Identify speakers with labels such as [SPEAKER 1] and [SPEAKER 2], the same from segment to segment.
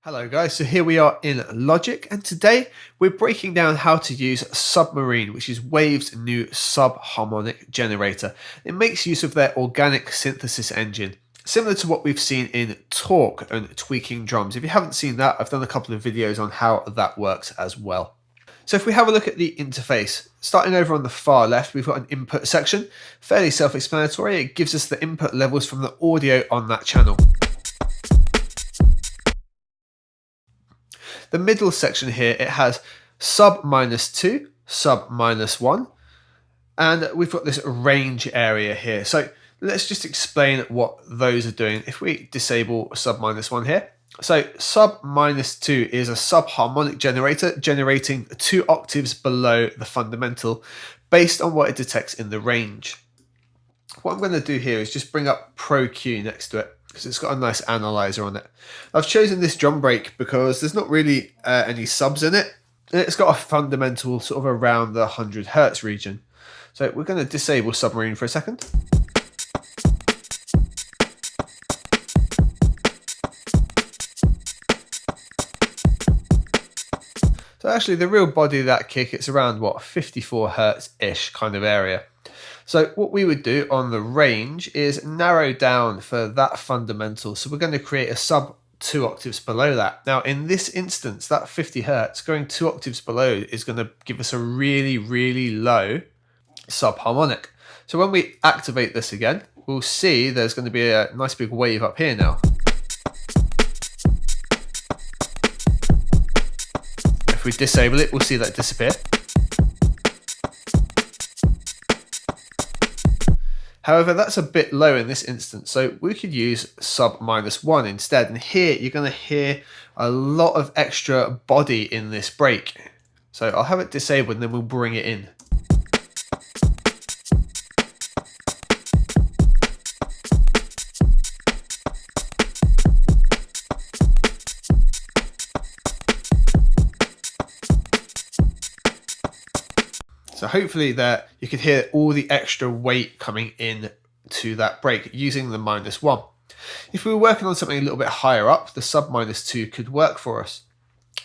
[SPEAKER 1] Hello guys, so here we are in Logic, and today we're breaking down how to use Submarine, which is Waves' new subharmonic generator. It makes use of their organic synthesis engine, similar to what we've seen in Torque and Tweaking Drums. If you haven't seen that, I've done a couple of videos on how that works as well. So if we have a look at the interface, starting over on the far left, we've got an input section, fairly self-explanatory. It gives us the input levels from the audio on that channel. The middle section here, it has sub -2, sub -1, and we've got this range area here. So let's just explain what those are doing. If we disable sub -1 here, so sub -2 is a subharmonic generator generating 2 octaves below the fundamental based on what it detects in the range. What I'm going to do here is just bring up Pro Q next to it, because it's got a nice analyzer on it. I've chosen this drum break because there's not really any subs in it. And it's got a fundamental sort of around the 100 Hertz region. So we're going to disable Submarine for a second. So actually the real body of that kick, it's around what, 54 Hertz-ish kind of area. So what we would do on the range is narrow down for that fundamental. So we're going to create a sub 2 octaves below that. Now in this instance, that 50 Hertz going 2 octaves below is going to give us a really, really low subharmonic. So when we activate this again, we'll see there's going to be a nice big wave up here now. If we disable it, we'll see that disappear. However, that's a bit low in this instance, so we could use sub -1 instead. And here you're going to hear a lot of extra body in this break. So I'll have it disabled and then we'll bring it in. So hopefully there you can hear all the extra weight coming in to that break using the -1. If we were working on something a little bit higher up, the sub -2 could work for us.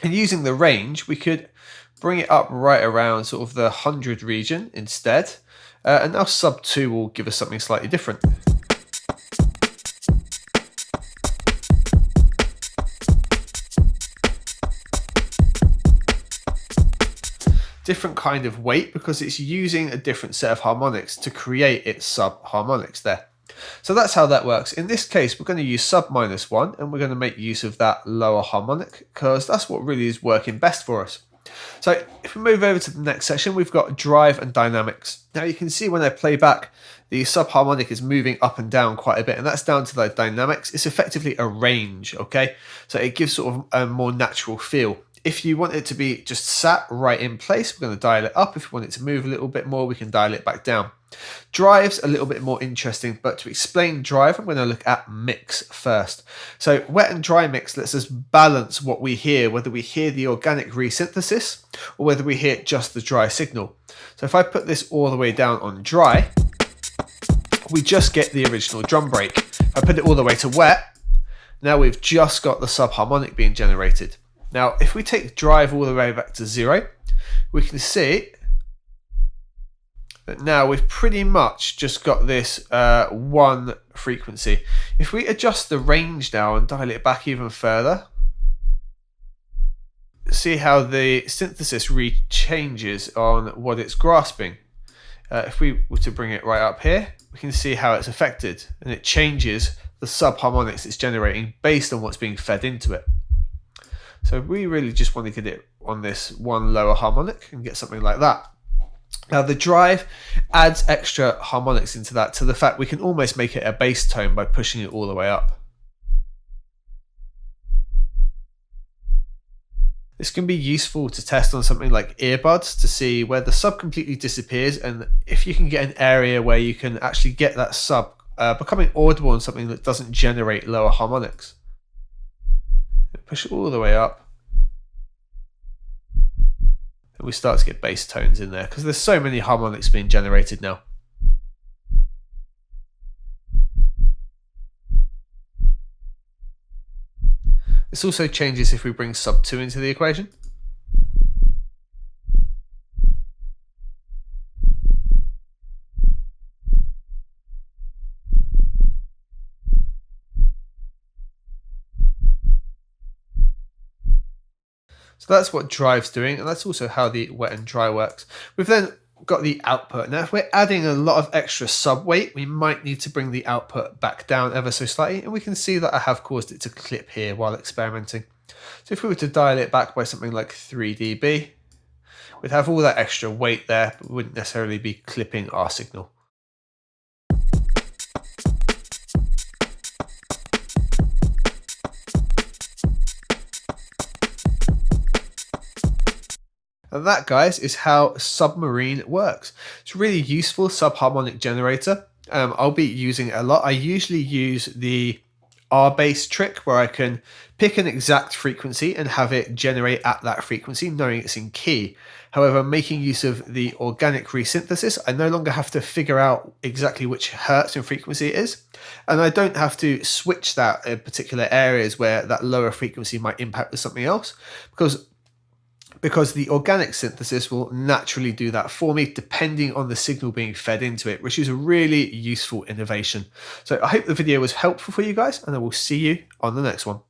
[SPEAKER 1] And using the range, we could bring it up right around sort of the 100 region instead. And now sub 2 will give us something slightly different. Different kind of weight because it's using a different set of harmonics to create its subharmonics there. So that's how that works. In this case, we're going to use sub -1 and we're going to make use of that lower harmonic because that's what really is working best for us. So if we move over to the next section, we've got drive and dynamics. Now you can see when I play back, the subharmonic is moving up and down quite a bit, and that's down to the dynamics. It's effectively a range, okay? So it gives sort of a more natural feel. If you want it to be just sat right in place, we're going to dial it up. If we want it to move a little bit more, we can dial it back down. Drive's a little bit more interesting, but to explain drive, I'm going to look at mix first. So wet and dry mix lets us balance what we hear, whether we hear the organic resynthesis or whether we hear just the dry signal. So if I put this all the way down on dry, we just get the original drum break. If I put it all the way to wet, now we've just got the subharmonic being generated. Now, if we take drive all the way back to 0, we can see that now we've pretty much just got this one frequency. If we adjust the range now and dial it back even further, see how the synthesis changes on what it's grasping. If we were to bring it right up here, we can see how it's affected, and it changes the subharmonics it's generating based on what's being fed into it. So we really just want to get it on this one lower harmonic and get something like that. Now the drive adds extra harmonics into that to the fact we can almost make it a bass tone by pushing it all the way up. This can be useful to test on something like earbuds to see where the sub completely disappears, and if you can get an area where you can actually get that sub becoming audible on something that doesn't generate lower harmonics. Push it all the way up, and we start to get bass tones in there because there's so many harmonics being generated now. This also changes if we bring sub 2 into the equation. So that's what drive's doing, and that's also how the wet and dry works. We've then got the output. Now, if we're adding a lot of extra sub weight, we might need to bring the output back down ever so slightly, and we can see that I have caused it to clip here while experimenting. So if we were to dial it back by something like 3 dB, we'd have all that extra weight there, but we wouldn't necessarily be clipping our signal. And that, guys, is how Submarine works. It's a really useful subharmonic generator. I'll be using it a lot. I usually use the R-base trick where I can pick an exact frequency and have it generate at that frequency, knowing it's in key. However, making use of the organic resynthesis, I no longer have to figure out exactly which hertz and frequency it is. And I don't have to switch that in particular areas where that lower frequency might impact with something else, because the organic synthesis will naturally do that for me depending on the signal being fed into it, which is a really useful innovation. So I hope the video was helpful for you guys, and I will see you on the next one.